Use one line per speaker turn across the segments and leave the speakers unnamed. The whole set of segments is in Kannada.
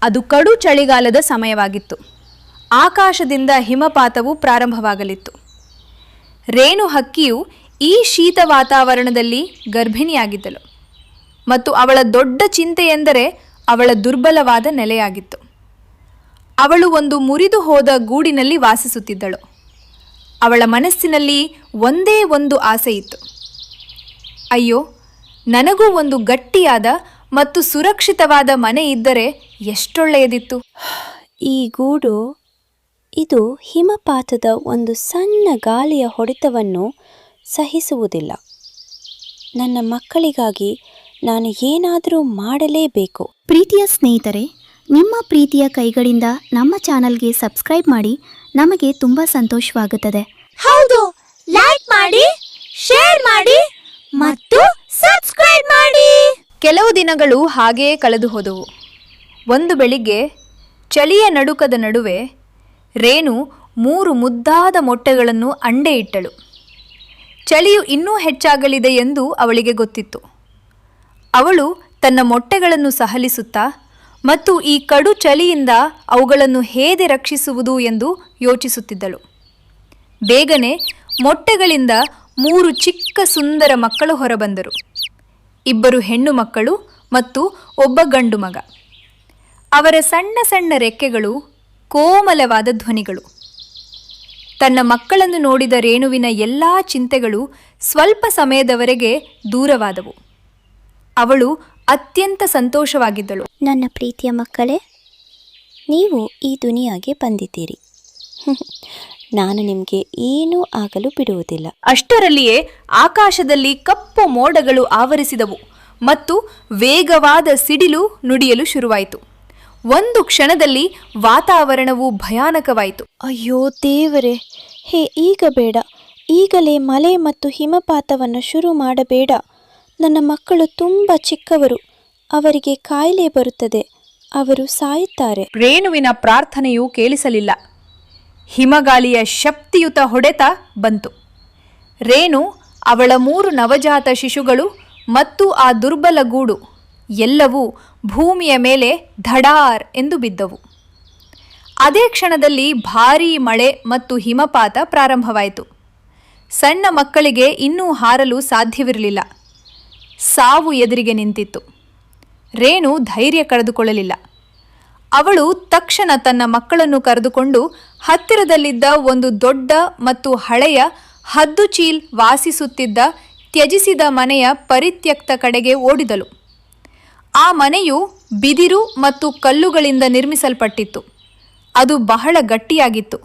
ಅದು ಕಡು ಚಳಿಗಾಲದ ಸಮಯವಾಗಿತ್ತು. ಆಕಾಶದಿಂದ ಹಿಮಪಾತವು ಪ್ರಾರಂಭವಾಗಲಿತ್ತು. ರೇಣು ಹಕ್ಕಿಯು ಈ ಶೀತ ವಾತಾವರಣದಲ್ಲಿ ಗರ್ಭಿಣಿಯಾಗಿದ್ದಳು ಮತ್ತು ಅವಳ ದೊಡ್ಡ ಚಿಂತೆಯೆಂದರೆ ಅವಳ ದುರ್ಬಲವಾದ ನೆಲೆಯಾಗಿತ್ತು. ಅವಳು ಒಂದು ಮುರಿದು ಹೋದ ಗೂಡಿನಲ್ಲಿ ವಾಸಿಸುತ್ತಿದ್ದಳು. ಅವಳ ಮನಸ್ಸಿನಲ್ಲಿ ಒಂದೇ ಒಂದು ಆಸೆ ಇತ್ತು. ಅಯ್ಯೋ, ನನಗೂ ಒಂದು ಗಟ್ಟಿಯಾದ ಮತ್ತು ಸುರಕ್ಷಿತವಾದ ಮನೆ ಇದ್ದರೆ ಎಷ್ಟೊಳ್ಳೆಯದಿತ್ತು.
ಈ ಗೂಡು ಇದು ಹಿಮಪಾತದ ಒಂದು ಸಣ್ಣ ಗಾಳಿಯ ಹೊಡೆತವನ್ನು ಸಹಿಸುವುದಿಲ್ಲ. ನನ್ನ ಮಕ್ಕಳಿಗಾಗಿ ನಾನು ಏನಾದರೂ ಮಾಡಲೇಬೇಕು.
ಪ್ರೀತಿಯ ಸ್ನೇಹಿತರೆ, ನಿಮ್ಮ ಪ್ರೀತಿಯ ಕೈಗಳಿಂದ ನಮ್ಮ ಚಾನಲ್ಗೆ ಸಬ್ಸ್ಕ್ರೈಬ್ ಮಾಡಿ. ನಮಗೆ ತುಂಬ ಸಂತೋಷವಾಗುತ್ತದೆ.
ಹೌದು, ಲೈಕ್ ಮಾಡಿ, ಶೇರ್ ಮಾಡಿ ಮತ್ತು ಸಬ್ಸ್ಕ್ರೈಬ್ ಮಾಡಿ.
ಕೆಲವು ದಿನಗಳು ಹಾಗೆಯೇ ಕಳೆದು ಹೋದವು. ಒಂದು ಬೆಳಿಗ್ಗೆ ಚಳಿಯ ನಡುಕದ ನಡುವೆ ರೇಣು 3 ಮುದ್ದಾದ ಮೊಟ್ಟೆಗಳನ್ನು ಅಂಡೆ ಇಟ್ಟಳು. ಚಳಿಯು ಇನ್ನೂ ಹೆಚ್ಚಾಗಲಿದೆ ಎಂದು ಅವಳಿಗೆ ಗೊತ್ತಿತ್ತು. ಅವಳು ತನ್ನ ಮೊಟ್ಟೆಗಳನ್ನು ಸಹಲಿಸುತ್ತಾ ಮತ್ತು ಈ ಕಡು ಚಳಿಯಿಂದ ಅವುಗಳನ್ನು ಹೇಗೆ ರಕ್ಷಿಸುವುದು ಎಂದು ಯೋಚಿಸುತ್ತಿದ್ದಳು. ಬೇಗನೆ ಮೊಟ್ಟೆಗಳಿಂದ 3 ಚಿಕ್ಕ ಸುಂದರ ಮಕ್ಕಳು ಹೊರಬಂದರು. 2 ಹೆಣ್ಣು ಮಕ್ಕಳು ಮತ್ತು ಒಬ್ಬ ಗಂಡು ಮಗ. ಅವರ ಸಣ್ಣ ಸಣ್ಣ ರೆಕ್ಕೆಗಳು, ಕೋಮಲವಾದ ಧ್ವನಿಗಳು. ತನ್ನ ಮಕ್ಕಳನ್ನು ನೋಡಿದ ರೇಣುವಿನ ಎಲ್ಲ ಚಿಂತೆಗಳು ಸ್ವಲ್ಪ ಸಮಯದವರೆಗೆ ದೂರವಾದವು. ಅವಳು ಅತ್ಯಂತ ಸಂತೋಷವಾಗಿದ್ದಳು.
ನನ್ನ ಪ್ರೀತಿಯ ಮಕ್ಕಳೇ, ನೀವು ಈ ದುನಿಯಾಗೆ ಬಂದಿದ್ದೀರಿ. ನಾನು ನಿಮಗೆ ಏನೂ ಆಗಲು ಬಿಡುವುದಿಲ್ಲ.
ಅಷ್ಟರಲ್ಲಿಯೇ ಆಕಾಶದಲ್ಲಿ ಕಪ್ಪು ಮೋಡಗಳು ಆವರಿಸಿದವು ಮತ್ತು ವೇಗವಾದ ಸಿಡಿಲು ನುಡಿಯಲು ಶುರುವಾಯಿತು. ಒಂದು ಕ್ಷಣದಲ್ಲಿ ವಾತಾವರಣವು ಭಯಾನಕವಾಯಿತು.
ಅಯ್ಯೋ ದೇವರೇ, ಈಗ ಬೇಡ. ಈಗಲೇ ಮಳೆ ಮತ್ತು ಹಿಮಪಾತವನ್ನು ಶುರು ಮಾಡಬೇಡ. ನನ್ನ ಮಕ್ಕಳು ತುಂಬ ಚಿಕ್ಕವರು. ಅವರಿಗೆ ಕಾಯಿಲೆ ಬರುತ್ತದೆ. ಅವರು ಸಾಯುತ್ತಾರೆ.
ರೇಣುವಿನ ಪ್ರಾರ್ಥನೆಯು ಕೇಳಿಸಲಿಲ್ಲ. ಹಿಮಗಾಳಿಯ ಶಕ್ತಿಯುತ ಹೊಡೆತ ಬಂತು. ರೇಣು, ಅವಳ 3 ನವಜಾತ ಶಿಶುಗಳು ಮತ್ತು ಆ ದುರ್ಬಲ ಗೂಡು ಎಲ್ಲವೂ ಭೂಮಿಯ ಮೇಲೆ ಧಡಾರ್ ಎಂದು ಬಿದ್ದವು. ಅದೇ ಕ್ಷಣದಲ್ಲಿ ಭಾರೀ ಮಳೆ ಮತ್ತು ಹಿಮಪಾತ ಪ್ರಾರಂಭವಾಯಿತು. ಸಣ್ಣ ಮಕ್ಕಳಿಗೆ ಇನ್ನೂ ಹಾರಲು ಸಾಧ್ಯವಿರಲಿಲ್ಲ. ಸಾವು ಎದುರಿಗೆ ನಿಂತಿತ್ತು. ರೇಣು ಧೈರ್ಯ ಕಳೆದುಕೊಳ್ಳಲಿಲ್ಲ. ಅವಳು ತಕ್ಷಣ ತನ್ನ ಮಕ್ಕಳನ್ನು ಕರೆದುಕೊಂಡು ಹತ್ತಿರದಲ್ಲಿದ್ದ ಒಂದು ದೊಡ್ಡ ಮತ್ತು ಹಳೆಯ ಹದ್ದುಚೀಲ್ ವಾಸಿಸುತ್ತಿದ್ದ ತ್ಯಜಿಸಿದ ಮನೆಯ ಪರಿತ್ಯಕ್ತ ಕಡೆಗೆ ಓಡಿದಳು. ಆ ಮನೆಯು ಬಿದಿರು ಮತ್ತು ಕಲ್ಲುಗಳಿಂದ ನಿರ್ಮಿಸಲ್ಪಟ್ಟಿತ್ತು. ಅದು ಬಹಳ ಗಟ್ಟಿಯಾಗಿತ್ತು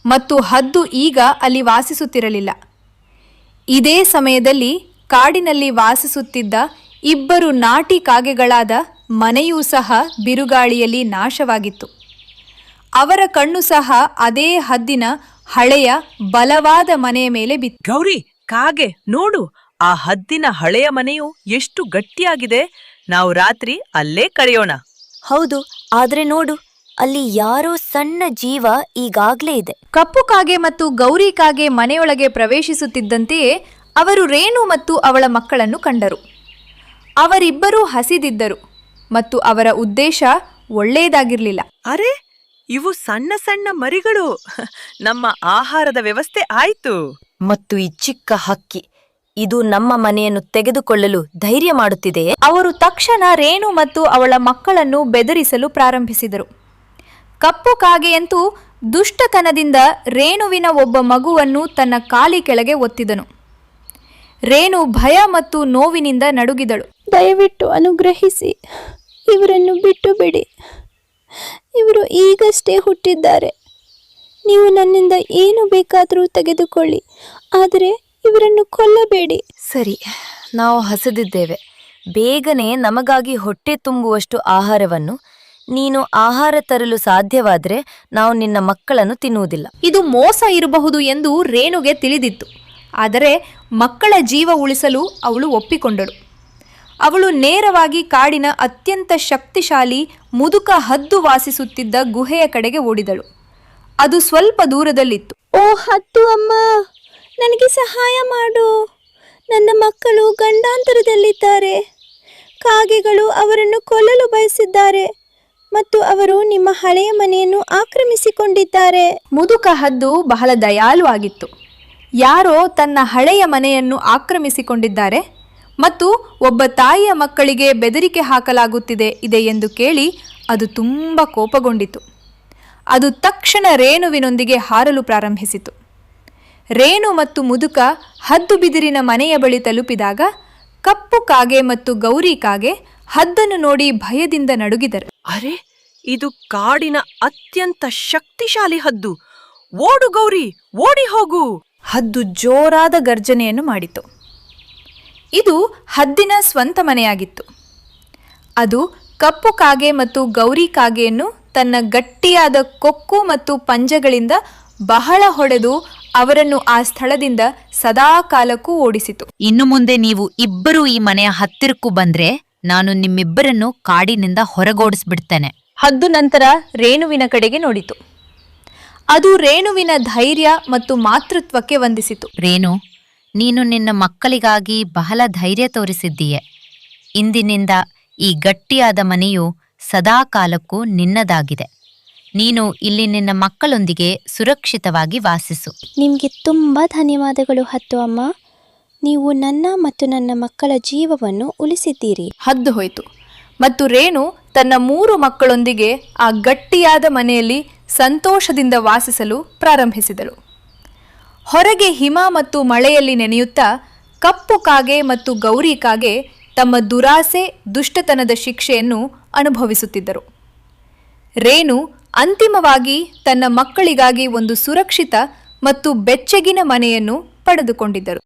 ಮತ್ತು ಹದ್ದು ಈಗ ಅಲ್ಲಿ ವಾಸಿಸುತ್ತಿರಲಿಲ್ಲ. ಇದೇ ಸಮಯದಲ್ಲಿ ಕಾಡಿನಲ್ಲಿ ವಾಸಿಸುತ್ತಿದ್ದ 2 ನಾಟಿ ಕಾಗೆಗಳಾದ ಮನೆಯೂ ಸಹ ಬಿರುಗಾಳಿಯಲ್ಲಿ ನಾಶವಾಗಿತ್ತು. ಅವರ ಕಣ್ಣು ಸಹ ಅದೇ ಹದ್ದಿನ ಹಳೆಯ ಬಲವಾದ ಮನೆಯ ಮೇಲೆ ಬಿತ್ತು.
ಗೌರಿ, ಕಾಗೆ ನೋಡು, ಆ ಹದ್ದಿನ ಹಳೆಯ ಮನೆಯು ಎಷ್ಟು ಗಟ್ಟಿಯಾಗಿದೆ. ನಾವು ರಾತ್ರಿ ಅಲ್ಲೇ ಕಳೆಯೋಣ.
ಹೌದು, ಆದ್ರೆ ನೋಡು, ಅಲ್ಲಿ ಯಾರೋ ಸಣ್ಣ ಜೀವ ಈಗಾಗ್ಲೇ ಇದೆ.
ಕಪ್ಪು ಕಾಗೆ ಮತ್ತು ಗೌರಿ ಕಾಗೆ ಮನೆಯೊಳಗೆ ಪ್ರವೇಶಿಸುತ್ತಿದ್ದಂತೆಯೇ ಅವರು ರೇಣು ಮತ್ತು ಅವಳ ಮಕ್ಕಳನ್ನು ಕಂಡರು. ಅವರಿಬ್ಬರೂ ಹಸಿದಿದ್ದರು ಮತ್ತು ಅವರ ಉದ್ದೇಶ ಒಳ್ಳೆಯದಾಗಿರಲಿಲ್ಲ.
ಅರೆ, ಇವು ಸಣ್ಣ ಸಣ್ಣ ಮರಿಗಳು. ನಮ್ಮ ಆಹಾರದ ವ್ಯವಸ್ಥೆ ಆಯ್ತು.
ಮತ್ತು ಈ ಚಿಕ್ಕ ಹಕ್ಕಿ, ಇದು ನಮ್ಮ ಮನೆಯನ್ನು ತೆಗೆದುಕೊಳ್ಳಲು ಧೈರ್ಯ ಮಾಡುತ್ತಿದೆಯೇ?
ಅವರು ತಕ್ಷಣ ರೇಣು ಮತ್ತು ಅವಳ ಮಕ್ಕಳನ್ನು ಬೆದರಿಸಲು ಪ್ರಾರಂಭಿಸಿದರು. ಕಪ್ಪು ಕಾಗೆಯಂತೂ ದುಷ್ಟತನದಿಂದ ರೇಣುವಿನ ಒಬ್ಬ ಮಗುವನ್ನು ತನ್ನ ಕಾಲಿ ಕೆಳಗೆ ಒತ್ತಿದನು. ರೇಣು ಭಯ ಮತ್ತು ನೋವಿನಿಂದ ನಡುಗಿದಳು.
ದಯವಿಟ್ಟು ಅನುಗ್ರಹಿಸಿ, ಇವರನ್ನು ಬಿಟ್ಟು ಬಿಡಿ. ಇವರು ಈಗಷ್ಟೇ ಹುಟ್ಟಿದ್ದಾರೆ. ನೀವು ನನ್ನಿಂದ ಏನು ಬೇಕಾದರೂ ತೆಗೆದುಕೊಳ್ಳಿ, ಆದರೆ ಇವರನ್ನು ಕೊಲ್ಲಬೇಡಿ.
ಸರಿ, ನಾವು ಹಸಿದಿದ್ದೇವೆ. ಬೇಗನೆ ನಮಗಾಗಿ ಹೊಟ್ಟೆ ತುಂಬುವಷ್ಟು ಆಹಾರವನ್ನು ನೀನು ಆಹಾರ ತರಲು ಸಾಧ್ಯವಾದರೆ ನಾವು ನಿನ್ನ ಮಕ್ಕಳನ್ನು ತಿನ್ನುವುದಿಲ್ಲ.
ಇದು ಮೋಸ ಇರಬಹುದು ಎಂದು ರೇಣುಗೆ ತಿಳಿದಿತ್ತು. ಆದರೆ ಮಕ್ಕಳ ಜೀವ ಉಳಿಸಲು ಅವಳು ಒಪ್ಪಿಕೊಂಡಳು. ಅವಳು ನೇರವಾಗಿ ಕಾಡಿನ ಅತ್ಯಂತ ಶಕ್ತಿಶಾಲಿ ಮುದುಕ ಹದ್ದು ವಾಸಿಸುತ್ತಿದ್ದ ಗುಹೆಯ ಕಡೆಗೆ ಓಡಿದಳು. ಅದು ಸ್ವಲ್ಪ ದೂರದಲ್ಲಿತ್ತು.
ಓ ಹದ್ದು ಅಮ್ಮ, ನನಗೆ ಸಹಾಯ ಮಾಡು. ನನ್ನ ಮಕ್ಕಳು ಗಂಡಾಂತರದಲ್ಲಿದ್ದಾರೆ. ಕಾಗೆಗಳು ಅವರನ್ನು ಕೊಲ್ಲಲು ಬಯಸಿದ್ದಾರೆ ಮತ್ತು ಅವರು ನಿಮ್ಮ ಹಳೆಯ ಮನೆಯನ್ನು ಆಕ್ರಮಿಸಿಕೊಂಡಿದ್ದಾರೆ.
ಮುದುಕ ಹದ್ದು ಬಹಳ ದಯಾಳು ಆಗಿತ್ತು. ಯಾರೋ ತನ್ನ ಹಳೆಯ ಮನೆಯನ್ನು ಆಕ್ರಮಿಸಿಕೊಂಡಿದ್ದಾರೆ ಮತ್ತು ಒಬ್ಬ ತಾಯಿಯ ಮಕ್ಕಳಿಗೆ ಬೆದರಿಕೆ ಹಾಕಲಾಗುತ್ತಿದೆ ಇದೆ ಎಂದು ಕೇಳಿ ಅದು ತುಂಬ ಕೋಪಗೊಂಡಿತು. ಅದು ತಕ್ಷಣ ರೇಣುವಿನೊಂದಿಗೆ ಹಾರಲು ಪ್ರಾರಂಭಿಸಿತು. ರೇಣು ಮತ್ತು ಮುದುಕ ಹದ್ದು ಬಿದಿರಿನ ಮನೆಯ ಬಳಿ ತಲುಪಿದಾಗ ಕಪ್ಪು ಕಾಗೆ ಮತ್ತು ಗೌರಿ ಕಾಗೆ ಹದ್ದನ್ನು ನೋಡಿ ಭಯದಿಂದ ನಡುಗಿದರು.
ಅರೆ, ಇದು ಕಾಡಿನ ಅತ್ಯಂತ ಶಕ್ತಿಶಾಲಿ ಹದ್ದು. ಓಡು ಗೌರಿ, ಓಡಿ ಹೋಗು.
ಹದ್ದು ಜೋರಾದ ಗರ್ಜನೆಯನ್ನು ಮಾಡಿತು. ಇದು ಹದ್ದಿನ ಸ್ವಂತ ಮನೆಯಾಗಿತ್ತು. ಅದು ಕಪ್ಪು ಕಾಗೆ ಮತ್ತು ಗೌರಿ ಕಾಗೆಯನ್ನು ತನ್ನ ಗಟ್ಟಿಯಾದ ಕೊಕ್ಕು ಮತ್ತು ಪಂಜಗಳಿಂದ ಬಹಳ ಹೊಡೆದು ಅವರನ್ನು ಆ ಸ್ಥಳದಿಂದ ಸದಾ ಕಾಲಕ್ಕೂ ಓಡಿಸಿತು.
ಇನ್ನು ಮುಂದೆ ನೀವು ಇಬ್ಬರೂ ಈ ಮನೆಯ ಹತ್ತಿರಕ್ಕೂ ಬಂದ್ರೆ ನಾನು ನಿಮ್ಮಿಬ್ಬರನ್ನು ಕಾಡಿನಿಂದ ಹೊರಗೋಡಿಸ್ಬಿಡ್ತೇನೆ.
ಹದ್ದು ನಂತರ ರೇಣುವಿನ ಕಡೆಗೆ ನೋಡಿತು. ಅದು ರೇಣುವಿನ ಧೈರ್ಯ ಮತ್ತು ಮಾತೃತ್ವಕ್ಕೆ ವಂದಿಸಿತು.
ರೇಣು, ನೀನು ನಿನ್ನ ಮಕ್ಕಳಿಗಾಗಿ ಬಹಳ ಧೈರ್ಯ ತೋರಿಸಿದ್ದೀಯೆ. ಇಂದಿನಿಂದ ಈ ಗಟ್ಟಿಯಾದ ಮನೆಯು ಸದಾ ಕಾಲಕ್ಕೂ ನಿನ್ನದಾಗಿದೆ. ನೀನು ಇಲ್ಲಿ ನಿನ್ನ ಮಕ್ಕಳೊಂದಿಗೆ ಸುರಕ್ಷಿತವಾಗಿ ವಾಸಿಸು.
ನಿಮಗೆ ತುಂಬ ಧನ್ಯವಾದಗಳು ಹದ್ದು ಅಮ್ಮ. ನೀವು ನನ್ನ ಮತ್ತು ನನ್ನ ಮಕ್ಕಳ ಜೀವವನ್ನು ಉಳಿಸಿದ್ದೀರಿ.
ಹದ್ದು ಹೋಯಿತು ಮತ್ತು ರೇಣು ತನ್ನ 3 ಮಕ್ಕಳೊಂದಿಗೆ ಆ ಗಟ್ಟಿಯಾದ ಮನೆಯಲ್ಲಿ ಸಂತೋಷದಿಂದ ವಾಸಿಸಲು ಪ್ರಾರಂಭಿಸಿದಳು. ಹೊರಗೆ ಹಿಮ ಮತ್ತು ಮಳೆಯಲ್ಲಿ ನೆನೆಯುತ್ತಾ ಕಪ್ಪು ಕಾಗೆ ಮತ್ತು ಗೌರಿ ಕಾಗೆ ತಮ್ಮ ದುರಾಸೆ ದುಷ್ಟತನದ ಶಿಕ್ಷೆಯನ್ನು ಅನುಭವಿಸುತ್ತಿದ್ದರು. ರೇಣು ಅಂತಿಮವಾಗಿ ತನ್ನ ಮಕ್ಕಳಿಗಾಗಿ ಒಂದು ಸುರಕ್ಷಿತ ಮತ್ತು ಬೆಚ್ಚಗಿನ ಮನೆಯನ್ನು ಪಡೆದುಕೊಂಡಿದ್ದರು.